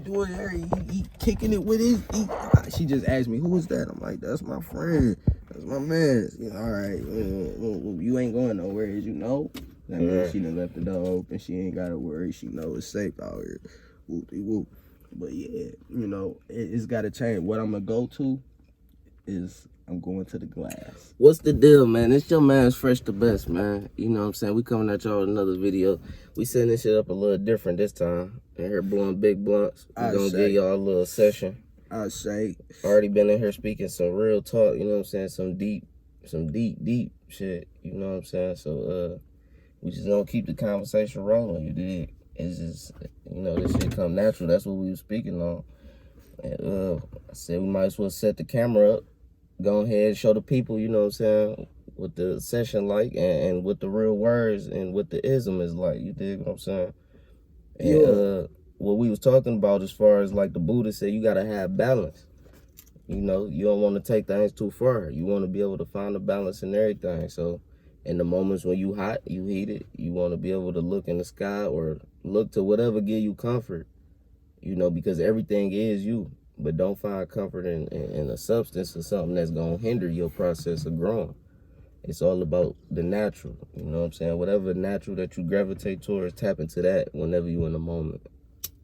doing there? He kicking it with his. She just asked me, who is that? I'm like, that's my friend. That's my man. You know, all right, you ain't going nowhere, as you know. That means she done left the door open. She ain't got to worry. She know it's safe out here. Whoop-de-whoop. But yeah, you know, it's got to change. What I'm going to go to is I'm going to the glass. What's the deal, man? It's your man's Fresh the Best, man. You know what I'm saying? We coming at y'all with another video. We setting this shit up a little different this time. In here blowing big blunts. We gonna give y'all a little session. I say. Already been in here speaking some real talk, you know what I'm saying? Some deep shit, you know what I'm saying? So, we just gonna keep the conversation rolling, you dig? It's just, you know, this shit come natural. That's what we was speaking on. And, I said we might as well set the camera up. Go ahead and show the people, you know what I'm saying, what the session like and what the real words and what the ism is like, you dig what I'm saying? And what we was talking about as far as like the Buddha said, you gotta have balance. You know, you don't want to take things too far. You want to be able to find a balance in everything. So in the moments when you hot, you heat it, you want to be able to look in the sky or look to whatever give you comfort, you know, because everything is you. But don't find comfort in a substance or something that's going to hinder your process of growing. It's all about the natural, you know what I'm saying? Whatever natural that you gravitate towards, tap into that whenever you in the moment.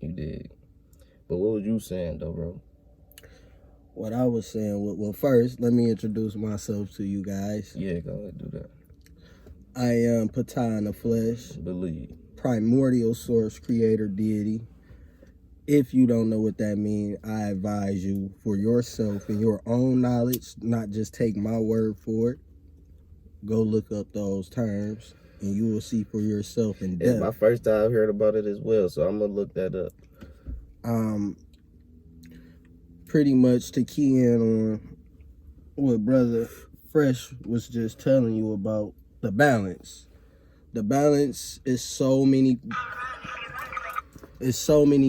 You dig. But what was you saying, though, bro? What I was saying, well, first, let me introduce myself to you guys. Yeah, go ahead, do that. I am Dr.Freshh. Believe. Primordial source, creator, deity. If you don't know what that means, I advise you for yourself and your own knowledge, not just take my word for it. Go look up those terms, and you will see for yourself in depth. It's my first time heard about it as well, so I'm gonna look that up. Pretty much to key in on what Brother Fresh was just telling you about the balance. The balance is so many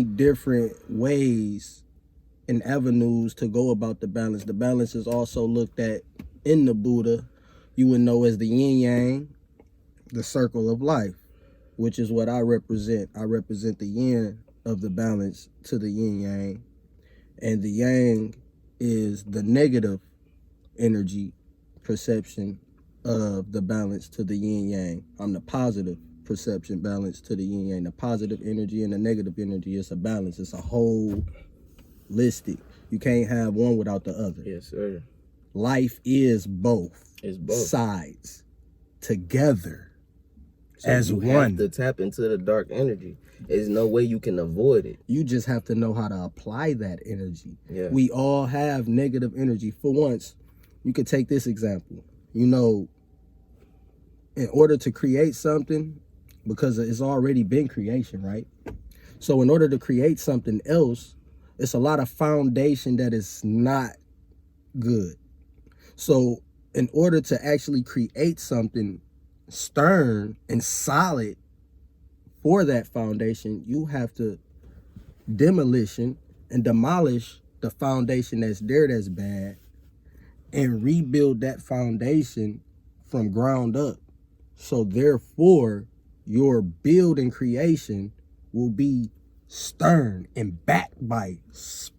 different ways and avenues to go about the balance. The balance is also looked at in the Buddha. You would know as the yin yang, the circle of life, which is what I represent. I represent the yin of the balance to the yin yang. And the yang is the negative energy perception of the balance to the yin yang. I'm the positive perception balance to the yin yang. The positive energy and the negative energy is a balance. It's a holistic. You can't have one without the other. Yes, sir. Life is both. It's both sides together so as you one. Have to tap into the dark energy. There's no way you can avoid it. You just have to know how to apply that energy. Yeah. We all have negative energy. For once, you could take this example. You know, in order to create something, because it's already been creation, right? So in order to create something else, it's a lot of foundation that is not good. So in order to actually create something stern and solid for that foundation, you have to demolish the foundation that's there that's bad and rebuild that foundation from ground up. So therefore, your build and creation will be stern and backed by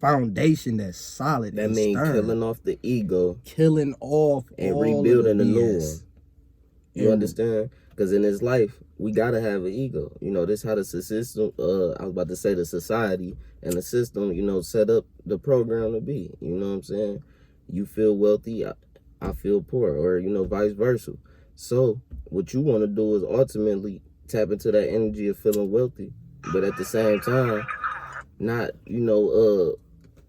foundation that's solid. That means killing off the ego, killing off and rebuilding the new one. You understand? Because in this life, we gotta have an ego. You know, this how the system. I was about to say the society and the system. You know, set up the program to be. You know what I'm saying? You feel wealthy, I feel poor, or you know, vice versa. So what you want to do is ultimately tap into that energy of feeling wealthy, but at the same time, not, you know,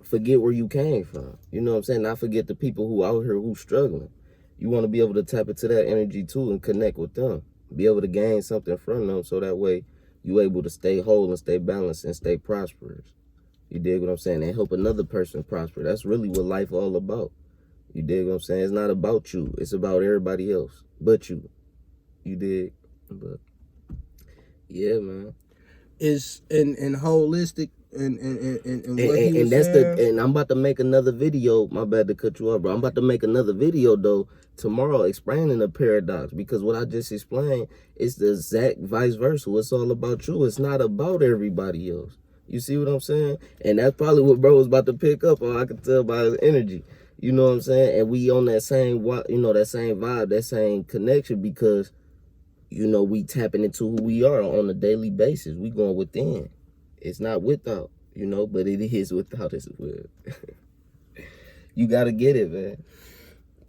forget where you came from. You know what I'm saying? Not forget the people who out here who's struggling. You want to be able to tap into that energy too and connect with them. Be able to gain something from them so that way you able to stay whole and stay balanced and stay prosperous. You dig what I'm saying? And help another person prosper. That's really what life all about. You dig what I'm saying? It's not about you. It's about everybody else but you. You dig? But yeah, man. It's in holistic and what he was that's saying. And I'm about to make another video. My bad to cut you off, bro. I'm about to make another video though tomorrow explaining the paradox, because what I just explained is the exact vice versa. It's all about you. It's not about everybody else. You see what I'm saying? And that's probably what bro was about to pick up on. I could tell by his energy. You know what I'm saying? And we on that same, that same vibe, that same connection, because, we tapping into who we are on a daily basis. We going within. It's not without, but it is without as well. You got to get it, man.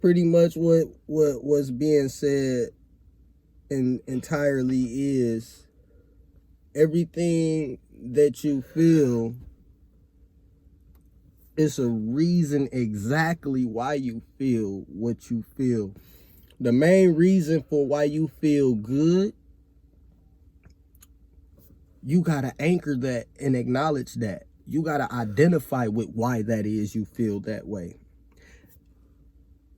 Pretty much what was being said entirely is everything that you feel is a reason exactly why you feel what you feel. The main reason for why you feel good, you got to anchor that and acknowledge that. You got to identify with why that is you feel that way.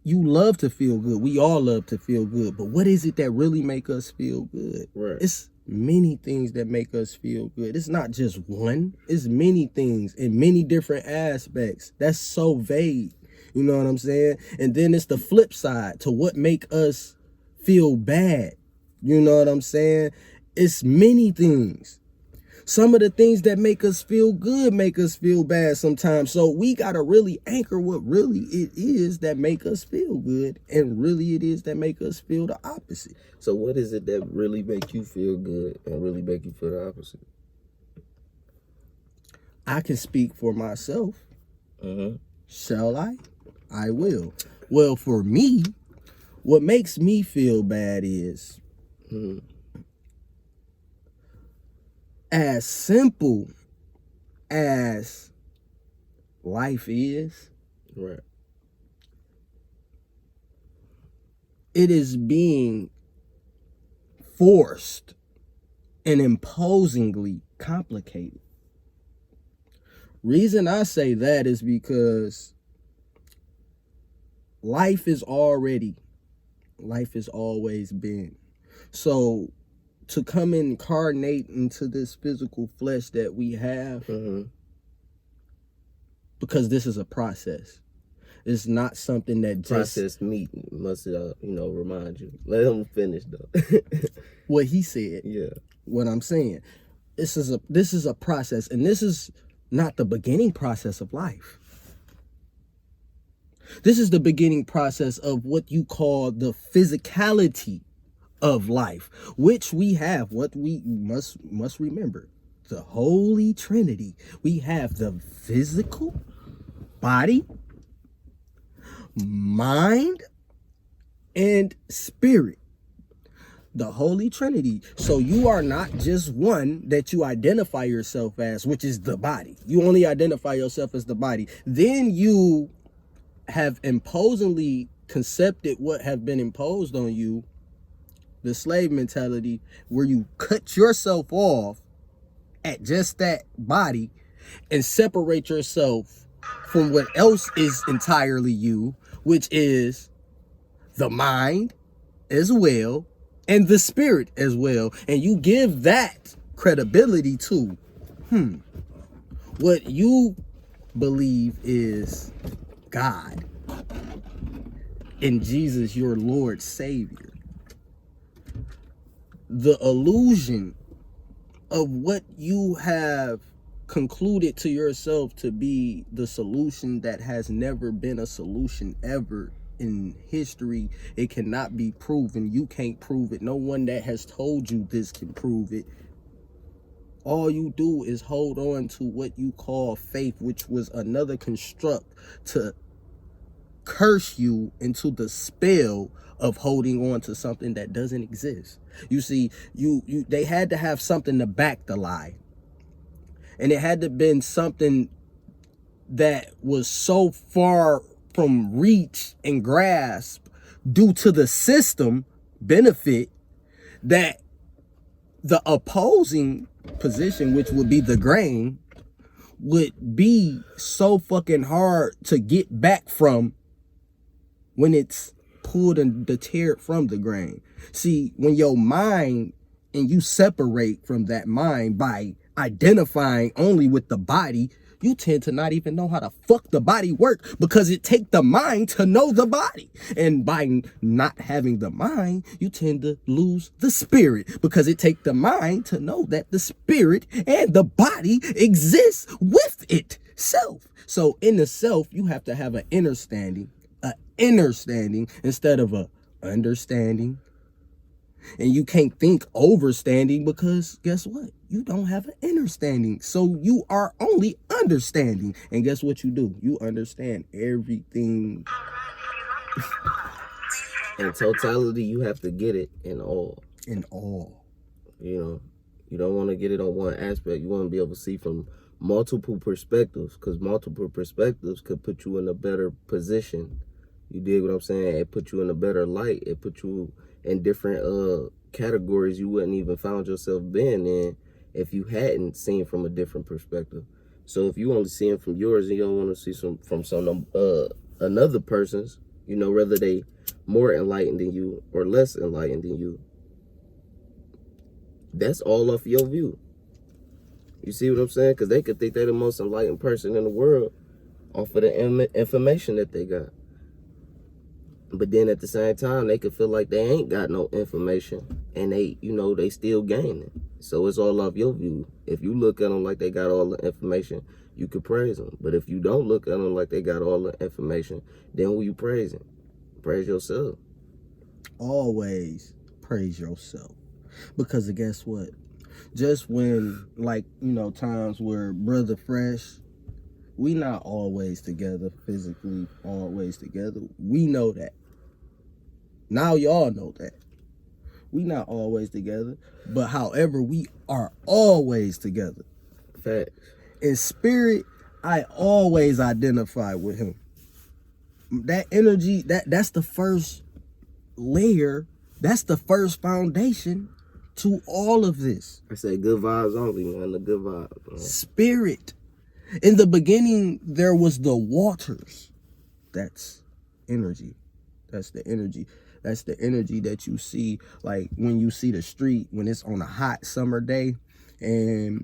You love to feel good. We all love to feel good. But what is it that really make us feel good? Right. It's many things that make us feel good. It's not just one. It's many things in many different aspects. That's so vague. You know what I'm saying? And then it's the flip side to what make us feel bad. You know what I'm saying? It's many things. Some of the things that make us feel good make us feel bad sometimes. So we got to really anchor what really it is that make us feel good, and really it is that make us feel the opposite. So what is it that really make you feel good and really make you feel the opposite? I can speak for myself. Mm-hmm. Shall I? I will. Well, for me, what makes me feel bad is as simple as life is, right, it is being forced and imposingly complicated. Reason I say that is because life has always been. So to come incarnate into this physical flesh that we have, because this is a process. It's not something that just... Processed meat must, remind you. Let him finish, though. What he said. Yeah. What I'm saying. This is a process, and this is not the beginning process of life. This is the beginning process of what you call the physicality of life, which we have. What we must remember, the Holy Trinity. We have the physical body, mind, and spirit. The Holy Trinity. So you are not just one that you identify yourself as, which is the body. You only identify yourself as the body. Then you have imposingly concepted what have been imposed on you, the slave mentality, where you cut yourself off at just that body and separate yourself from what else is entirely you, which is the mind as well and the spirit as well. And you give that credibility to what you believe is God in Jesus, your Lord Savior. The illusion of what you have concluded to yourself to be the solution that has never been a solution ever in history. It cannot be proven. You can't prove it. No one that has told you this can prove it. All you do is hold on to what you call faith, which was another construct to curse you into the spell of holding on to something that doesn't exist. You see, they had to have something to back the lie. And it had to have been something that was so far from reach and grasp due to the system benefit that the opposing position, which would be the grain, would be so fucking hard to get back from when it's pulled and deterred from the grain. See, when your mind, and you separate from that mind by identifying only with the body, you tend to not even know how the fuck the body work, because it take the mind to know the body. And by not having the mind, you tend to lose the spirit, because it take the mind to know that the spirit and the body exists with itself. So in the self, you have to have an inner standing instead of a understanding. And you can't think overstanding, because guess what? You don't have an understanding. So you are only understanding. And guess what you do? You understand everything. In totality, you have to get it in all. In all. You know, you don't want to get it on one aspect. You want to be able to see from multiple perspectives, because multiple perspectives could put you in a better position. You dig what I'm saying? It put you in a better light. It put you in different categories you wouldn't even found yourself being in if you hadn't seen from a different perspective. So if you only seeing from yours and you don't want to see from some another person's, you know, whether they more enlightened than you or less enlightened than you, that's all off your view. You see what I'm saying? Because they could think they're the most enlightened person in the world off of the information that they got. But then at the same time, they could feel like they ain't got no information, and they, you know, they still gaining. So it's all off your view. If you look at them like they got all the information, you could praise them. But if you don't look at them like they got all the information, then who you praising? Praise yourself. Always praise yourself. Because guess what? Just when, like, you know, times where Brother Fresh, we not always together, physically always together. We know that. Now y'all know that. We not always together. But however, we are always together. Fact. In spirit, I always identify with him. That energy, that's the first layer. That's the first foundation to all of this. I say good vibes only, man. The good vibes, man. Spirit. In the beginning, there was the waters. That's energy. That's the energy. That's the energy that you see, like when you see the street, when it's on a hot summer day and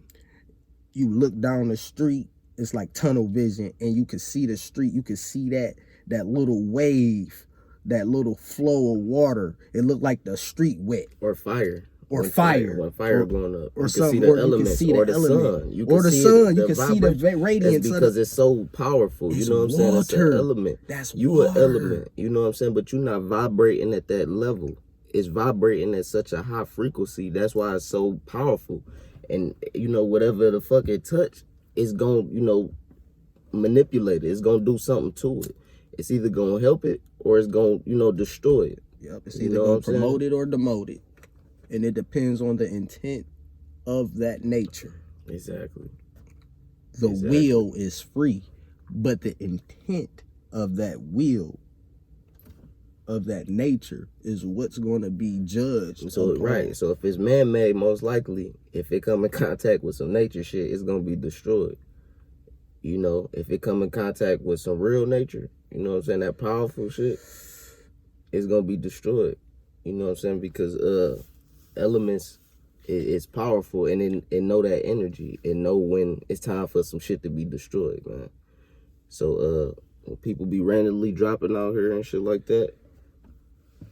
you look down the street, it's like tunnel vision, and you can see the street. You can see that little wave, that little flow of water. It looked like the street wet. Or fire. Or fire. When fire going up. Or you something. Can see the elements, or the sun. You can see You can see the radiance. That's because it's so powerful. You know what I'm saying? It's an element. That's you water. An element. You know what I'm saying? But you're not vibrating at that level. It's vibrating at such a high frequency. That's why it's so powerful. And, you know, whatever the fuck it touch, it's going to, you know, manipulate it. It's going to do something to it. It's either going to help it or it's going to, you know, destroy it. Yep. It's either going to promote it or demote it. And it depends on the intent of that nature. Exactly. The will is free, but the intent of that will, of that nature, is what's going to be judged. So upon. Right. So if it's man-made, most likely, if it come in contact with some nature shit, it's going to be destroyed. You know, if it come in contact with some real nature, you know what I'm saying, that powerful shit, it's going to be destroyed. You know what I'm saying? Because elements is powerful, and know that energy, and know when it's time for some shit to be destroyed, man. So when people be randomly dropping out here and shit like that,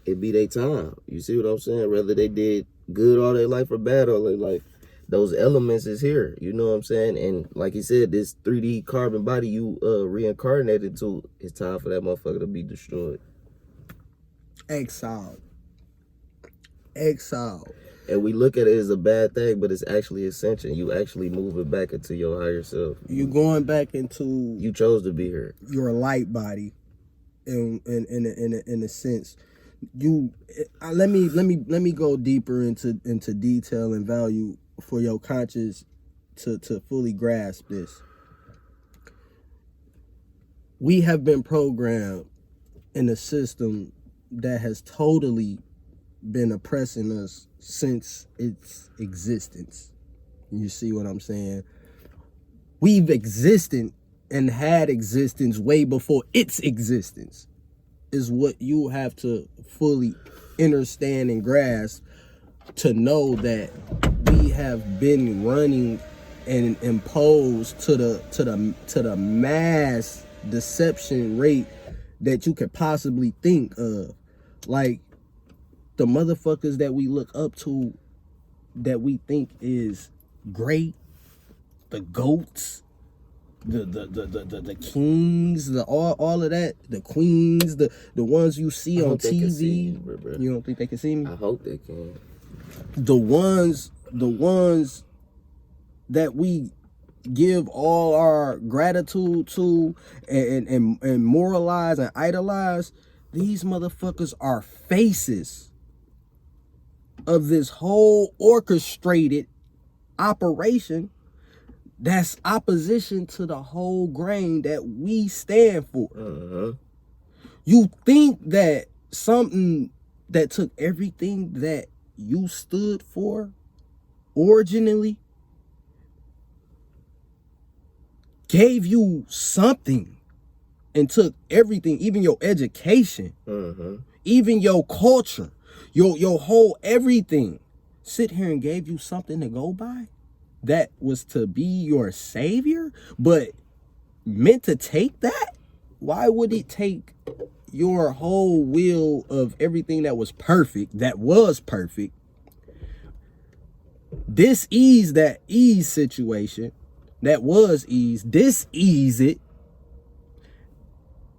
it be their time. You see what I'm saying? Whether they did good all their life or bad all their life, those elements is here. You know what I'm saying? And like he said, this 3D carbon body you reincarnated to, it's time for that motherfucker to be destroyed. Exile. And we look at it as a bad thing, but it's actually ascension. You actually move it back into your higher self. You going back into, you chose to be here. Your light body, in a sense. Let me go deeper into detail and value for your conscious to fully grasp this. We have been programmed in a system that has totally been oppressing us since its existence. You see what I'm saying? We've existed and had existence way before its existence, is what you have to fully understand and grasp, to know that we have been running and imposed to the mass deception rate that you could possibly think of. Like the motherfuckers that we look up to, that we think is great, the goats, the kings, the all of that, the queens, the ones you see on TV. You don't think they can see me? I hope they can. The ones that we give all our gratitude to and moralize and idolize, these motherfuckers are faces of this whole orchestrated operation that's opposition to the whole grain that we stand for. You think that something that took everything that you stood for originally, gave you something, and took everything, even your education, even your culture, your whole everything, sit here and gave you something to go by that was to be your savior, but meant to take that? Why would it take your whole will of everything that was perfect, this ease that ease situation that was ease, this ease it,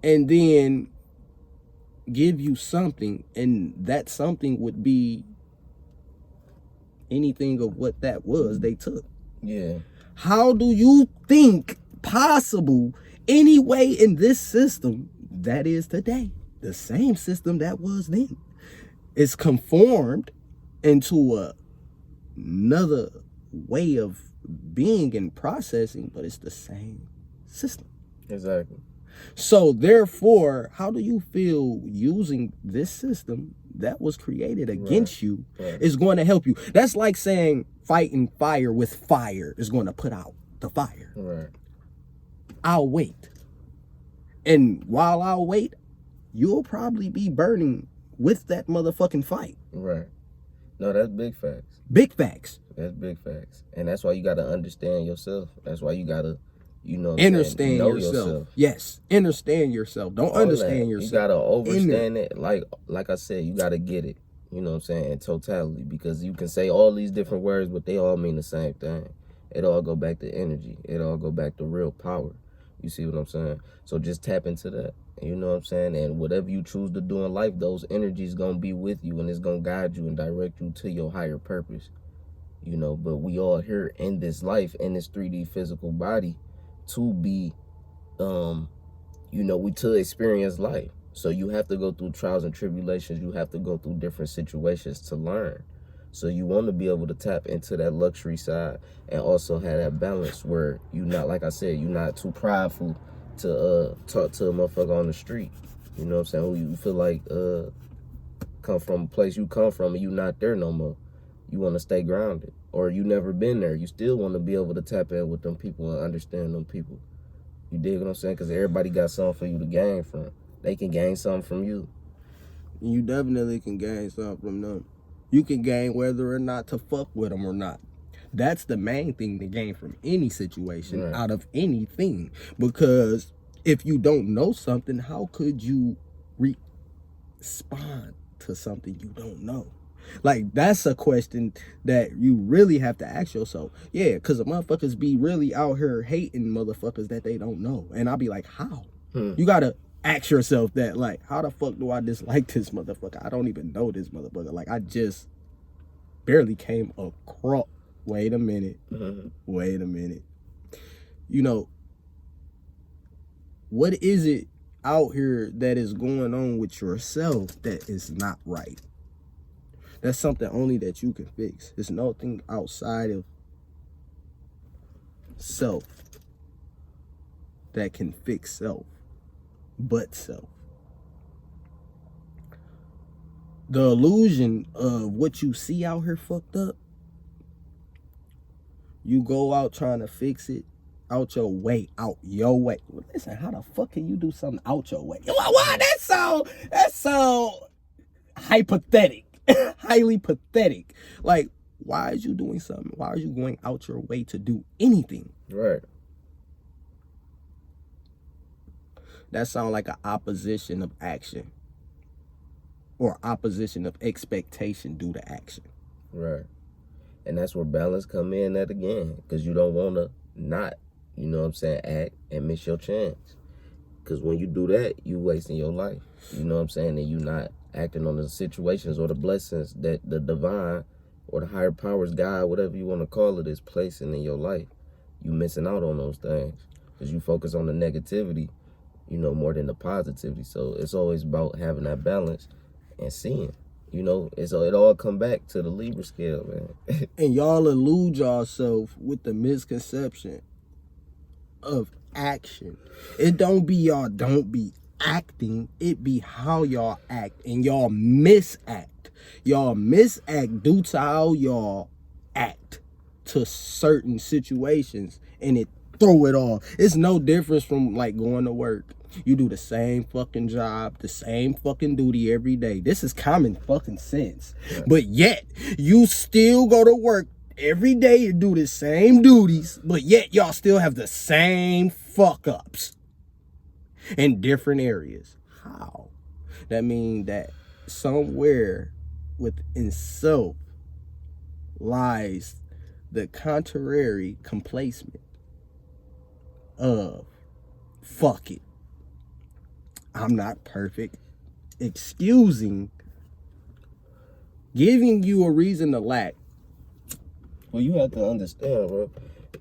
and then give you something, and that something would be anything of what that was they took? Yeah. How do you think possible any way in this system that is today, the same system that was then, is conformed into another way of being and processing, but it's the same system? Exactly. So therefore, how do you feel using this system that was created against you is going to help you? That's like saying fighting fire with fire is going to put out the fire. Right. I'll wait. And while I'll wait, you'll probably be burning with that motherfucking fight. Right. No, that's big facts. Big facts. That's big facts. And that's why you got to understand yourself. That's why you got to, understand know yourself. Yes. Understand yourself. Don't understand yourself. You got to understand it. Like I said, you got to get it. You know what I'm saying? In totality. Because you can say all these different words, but they all mean the same thing. It all go back to energy. It all go back to real power. You see what I'm saying? So just tap into that. You know what I'm saying? And whatever you choose to do in life, those energies going to be with you, and it's going to guide you and direct you to your higher purpose. But we all here in this life, in this 3D physical body, to be, we to experience life. So you have to go through trials and tribulations. You have to go through different situations to learn. So you want to be able to tap into that luxury side and also have that balance where you're not, like I said, you're not too prideful to talk to a motherfucker on the street. You know what I'm saying? Who you feel like come from a place you come from and you not there no more. You want to stay grounded. Or you never been there. You still want to be able to tap in with them people and understand them people. You dig what I'm saying? Because everybody got something for you to gain from. They can gain something from you. You definitely can gain something from them. You can gain whether or not to fuck with them or not. That's the main thing to gain from any situation, out of anything. Because if you don't know something, how could you respond to something you don't know? Like, that's a question that you really have to ask yourself. Yeah, because the motherfuckers be really out here hating motherfuckers that they don't know. And I'll be like, how? You got to ask yourself that, like, how the fuck do I dislike this motherfucker? I don't even know this motherfucker. Like, I just barely came across. Wait a minute. Wait a minute. What is it out here that is going on with yourself that is not right? That's something only that you can fix. There's nothing outside of self that can fix self but self. The illusion of what you see out here fucked up, you go out trying to fix it out your way. Well, listen, how the fuck can you do something out your way? Why that sound hypothetic, highly pathetic. Like, why is you doing something? Why are you going out your way to do anything? Right. That sounds like an opposition of action or opposition of expectation due to action. Right. And that's where balance come in at again, because you don't want to not, you know what I'm saying, act and miss your chance. Because when you do that, you wasting your life. You know what I'm saying? And you not acting on the situations or the blessings that the divine or the higher powers, God, whatever you want to call it, is placing in your life. You missing out on those things because you focus on the negativity, you know, more than the positivity. So it's always about having that balance and seeing. You know, it all come back to the Libra scale, man. And y'all elude yourself with the misconception of action. It don't be y'all don't be acting. It be how y'all act. And y'all misact. Y'all misact due to how y'all act to certain situations. And it throw it off. It's no difference from like going to work. You do the same fucking job, the same fucking duty every day. This is common fucking sense. Yeah. But yet, you still go to work every day and do the same duties, but yet y'all still have the same fuck-ups in different areas. How? That means that somewhere within self lies the contrary complacement of fuck it. I'm not perfect. Excusing, giving you a reason to lack. Well, you have to understand, bro.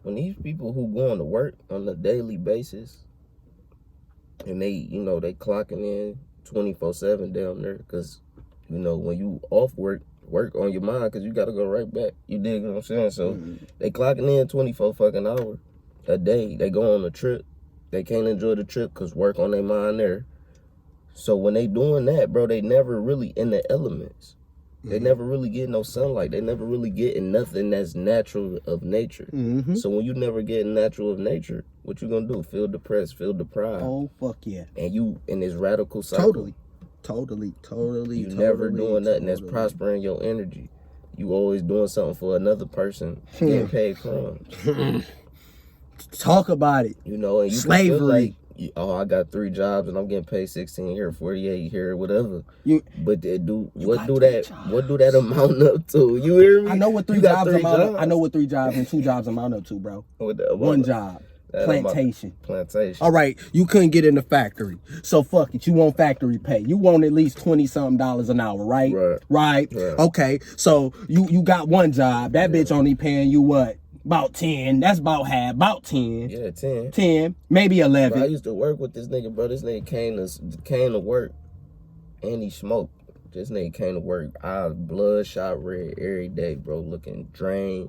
When these people who going to work on a daily basis, and they, you know, they clocking in 24/7 down there, because, you know, when you off work on your mind, because you got to go right back. You dig what I'm saying? So they clocking in 24 fucking hours a day. They go on a trip. They can't enjoy the trip because work on their mind there. So when they doing that, bro, they never really in the elements. They never really get no sunlight. They never really getting nothing that's natural of nature. So when you never get natural of nature, what you gonna do? Feel depressed, feel deprived. Oh, fuck yeah. And you in this radical cycle. Totally. You never doing nothing that's prospering your energy. You always doing something for another person, getting paid crumbs. Talk about it. You know, and you slavery. I got 3 jobs and I'm getting paid 16 here, 48 here, whatever. But what do that amount up to? You hear me? I know what 3 jobs amount up. I know what 3 jobs and 2 jobs amount up to, bro. One job. Plantation. All right, you couldn't get in the factory. So fuck it. You want factory pay. You want at least $20-something an hour, right? Right. Okay. So you got one job. That bitch only paying you what? About 10. That's about half. About 10. Yeah, 10. 10. Maybe 11. Bro, I used to work with this nigga, bro. This nigga came to work and he smoked. This nigga came to work. Eyes bloodshot red every day, bro. Looking drained,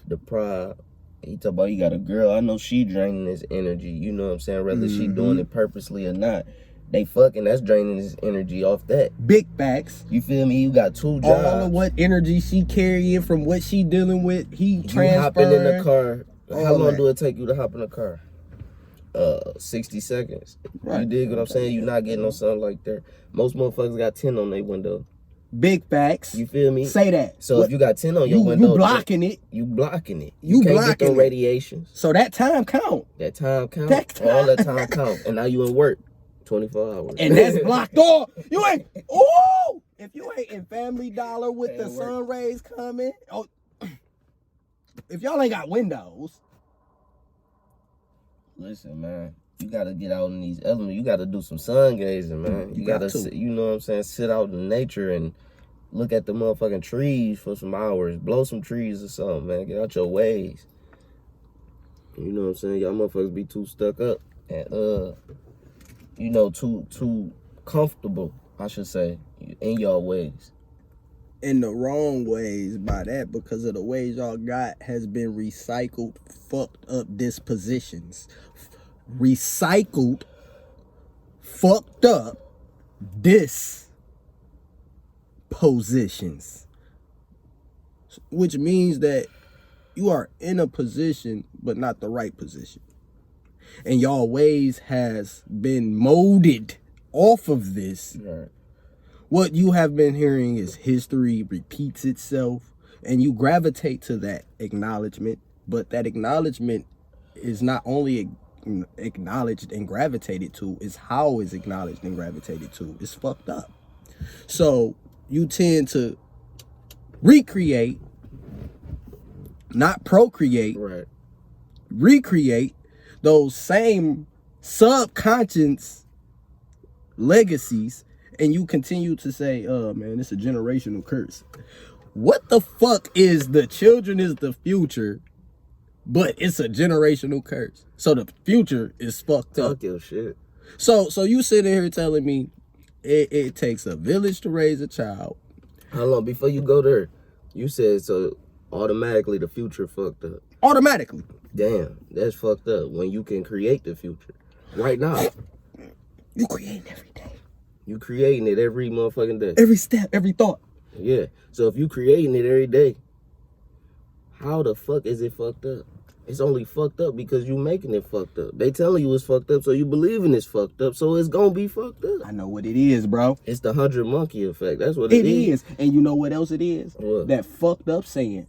deprived. He talk about he got a girl. I know she draining his energy. You know what I'm saying? Whether she doing it purposely or not. They fucking, that's draining his energy off that. Big facts. You feel me? You got 2 jobs. All of what energy she carrying from what she dealing with, he transferring. You hopping in the car. How long do it take you to hop in the car? 60 seconds. Right. You dig what I'm saying? You not getting no sunlight there. Most motherfuckers got 10 on their window. Big facts. You feel me? Say that. So if you got 10 on your window, you blocking it. You blocking it. You can't blocking get the radiations. So that time count. That time count. All that time count. And now you in work 24 hours. And that's blocked off. You ain't. Oh, if you ain't in Family Dollar with the sun rays coming. Oh, if y'all ain't got windows. Listen, man. You gotta get out in these elements. You gotta do some sun gazing, man. You gotta sit, you know what I'm saying, sit out in nature and look at the motherfucking trees for some hours. Blow some trees or something, man. Get out your ways. You know what I'm saying? Y'all motherfuckers be too stuck up and you know, too comfortable, I should say, in y'all ways. In the wrong ways by that, because of the ways y'all got has been recycled, fucked up dispositions. Recycled, fucked up dispositions. Which means that you are in a position, but not the right position. And y'all ways has been molded off of this. Right. What you have been hearing is history repeats itself. and you gravitate to that acknowledgement, but that acknowledgement is not only acknowledged and gravitated to, it's how it's acknowledged and gravitated to. It's fucked up. So you tend to recreate, not procreate, Right. recreate those same subconscious legacies, and you continue to say, oh man, it's a generational curse. What the fuck is the children is the future, but it's a generational curse? So the future is fucked up. Talk your shit. So you sitting here telling me it takes a village to raise a child. How long before you go there? You said so automatically the future fucked up. Automatically. Damn, that's fucked up. When you can create the future right now. You creating every day. You creating it every motherfucking day. Every step, every thought. Yeah. So if you creating it every day, how the fuck is it fucked up? It's only fucked up because you making it fucked up. They telling you it's fucked up, so you believing it's fucked up, so it's gonna be fucked up. I know what it is, bro. It's the 100 monkey effect. That's what it is. And you know what else it is? What? That fucked up saying,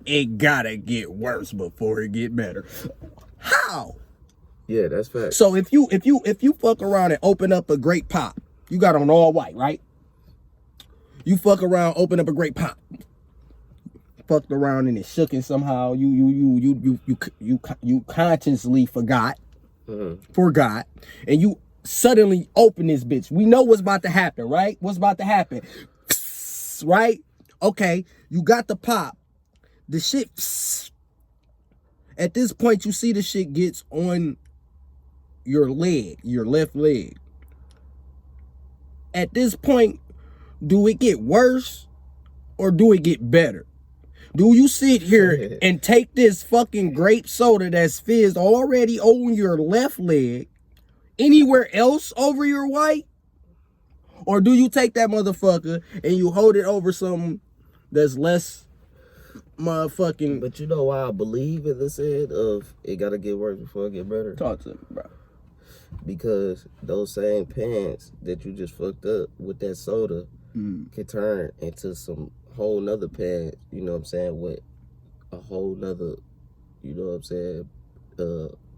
it gotta get worse before it get better. How? Yeah, that's fact. So if you fuck around and open up a great pop, you got on all white, right? You fuck around, open up a great pop. Fucked around and it shook and somehow you consciously forgot, and you suddenly open this bitch. We know what's about to happen, right? What's about to happen, right? Okay, you got the pop, the shit. At this point, you see the shit gets on your leg, your left leg. At this point, do it get worse or do it get better? Do you sit here and take this fucking grape soda that's fizzed already on your left leg anywhere else over your white? Or do you take that motherfucker and you hold it over something that's less motherfucking... But you know why I believe in the said of it gotta get worse before it get better? Talk to me, bro. Because those same pants that you just fucked up with that soda can turn into some whole nother pants, you know what I'm saying, with a whole nother, you know what I'm saying,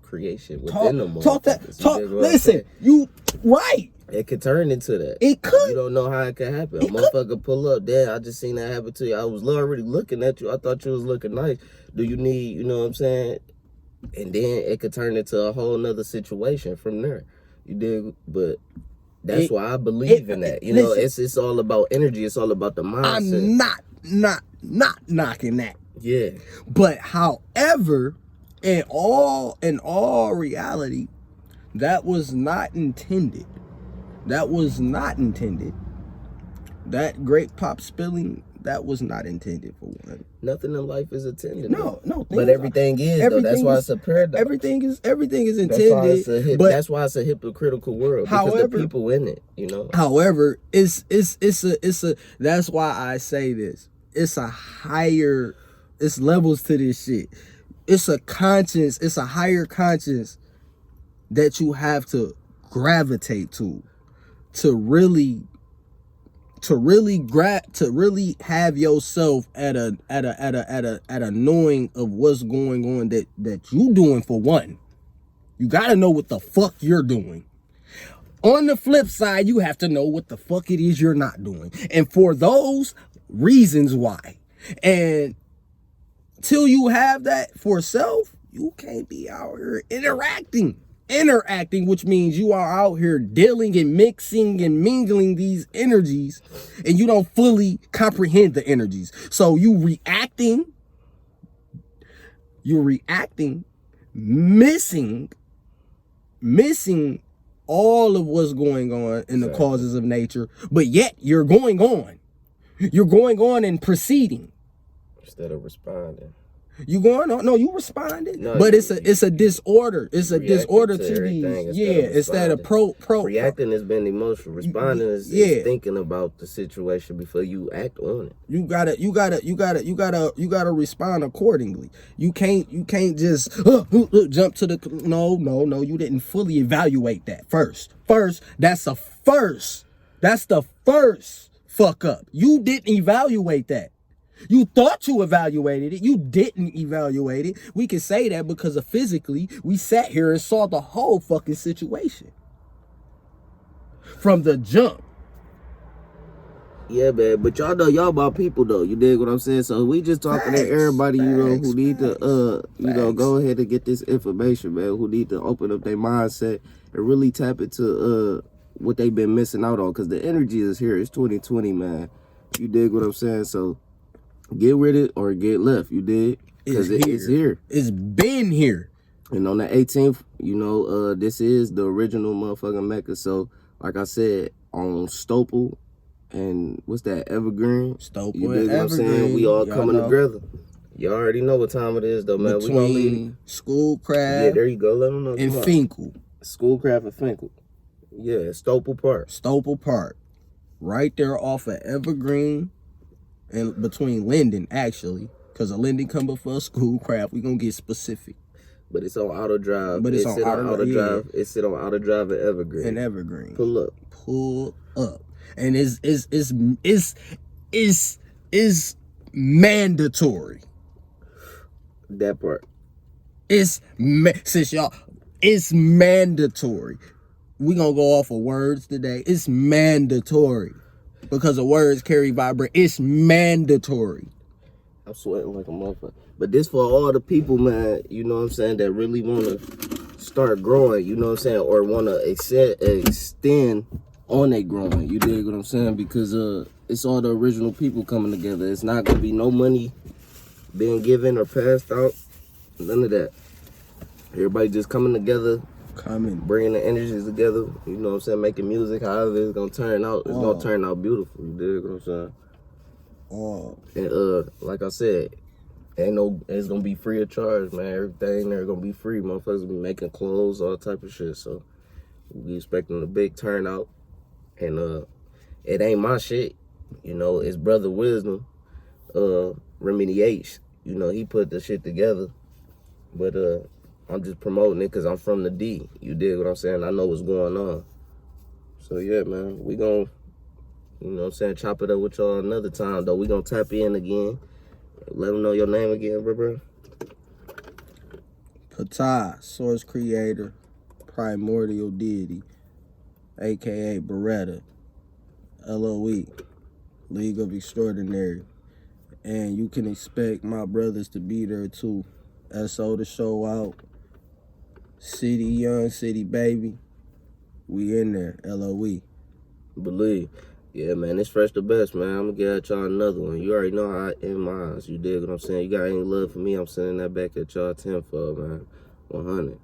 creation within them. Listen, you right. It could turn into that. It could. You don't know how it could happen. A motherfucker pull up, damn, I just seen that happen to you. I was already looking at you. I thought you was looking nice. Do you need, you know what I'm saying? And then it could turn into a whole nother situation from there. You dig? But that's why I believe in that. You know, it's all about energy. It's all about the mindset. I'm not knocking that. Yeah. But however, in all reality, that was not intended. That was not intended. That grape pop spilling, that was not intended for one. Nothing in life is intended. No. But everything is, though. That's why it's a paradox. Everything is intended. That's why it's a hypocritical world. Because However, the people in it, you know. However, it's a. That's why I say this. It's levels to this shit. It's a conscience. It's a higher conscience that you have to gravitate to really have yourself at a knowing of what's going on that you doing. For one, you gotta know what the fuck you're doing. On the flip side, you have to know what the fuck it is you're not doing, and for those reasons why. And till you have that for self, you can't be out here interacting, which means you are out here dealing and mixing and mingling these energies, and you don't fully comprehend the energies. So you're reacting, missing all of what's going on in the causes of nature, but yet you're going on and proceeding instead of responding. You going on? No, you responded. No, but it's a disorder. It's a disorder to these. Yeah, instead of pro. Reacting has been emotional. Responding is thinking about the situation before you act on it. You gotta respond accordingly. You can't just jump to the no. You didn't fully evaluate that first. That's the first fuck up. You didn't evaluate that. You thought you evaluated it. You didn't evaluate it. We can say that because of physically, we sat here and saw the whole fucking situation. From the jump. Yeah, man, but y'all know y'all about people though. You dig what I'm saying? So we just talking to everybody, who need to go ahead and get this information, man, who need to open up their mindset and really tap into what they've been missing out on, because the energy is here. It's 2020, man. You dig what I'm saying? So get with it or get left, you dig? Because it's here. It's been here. And on the 18th, this is the original motherfucking Mecca. So like I said, on Stopel and what's that, Evergreen? Stopel You and dig what I'm Evergreen. saying? We all coming know. together. You already know what time it is though, man. Between We gonna leave Schoolcraft, yeah, there you go. Let them know. and Finkel. Schoolcraft and Finkel. Yeah, Stopel Park. Stopel Park. Right there off of Evergreen and between Linden, actually. Because a Linden come before Schoolcraft. We gonna get specific. But it's on Auto Drive. But it's on Auto Drive. It's sit on Auto Drive at Evergreen. And Evergreen. Pull up. Pull up. And it's mandatory. That part. It's mandatory. We gonna go off of words today. It's mandatory. Because the words carry vibration. It's mandatory. I'm sweating like a motherfucker. But this for all the people, man, you know what I'm saying, that really want to start growing, you know what I'm saying, or want to extend on their growing. You dig what I'm saying? Because it's all the original people coming together. It's not going to be no money being given or passed out. None of that. Everybody just coming together. Bringing the energies together. You know what I'm saying? Making music. However it's going to turn out. It's going to turn out beautiful. You dig what I'm saying? And like I said, it's gonna be free of charge, man. Everything there gonna be free. Motherfuckers be making clothes, all type of shit. So we expecting a big turnout. And it ain't my shit. It's Brother Wisdom, Remedy H. He put the shit together. But I'm just promoting it because I'm from the D. You dig what I'm saying? I know what's going on. So yeah, man, we gonna chop it up with y'all another time, though. We gonna tap in again. Let them know your name again, bro. Patai, source creator, primordial deity, a.k.a. Beretta, LOE, League of Extraordinary. And you can expect my brothers to be there, too. SO to show out. City Young, City Baby. We in there, LOE. Believe. Yeah, man, it's Fresh the best, man. I'm gonna get at y'all another one. You already know how I end mine. You dig what I'm saying? You got any love for me, I'm sending that back at y'all tenfold, man. 100.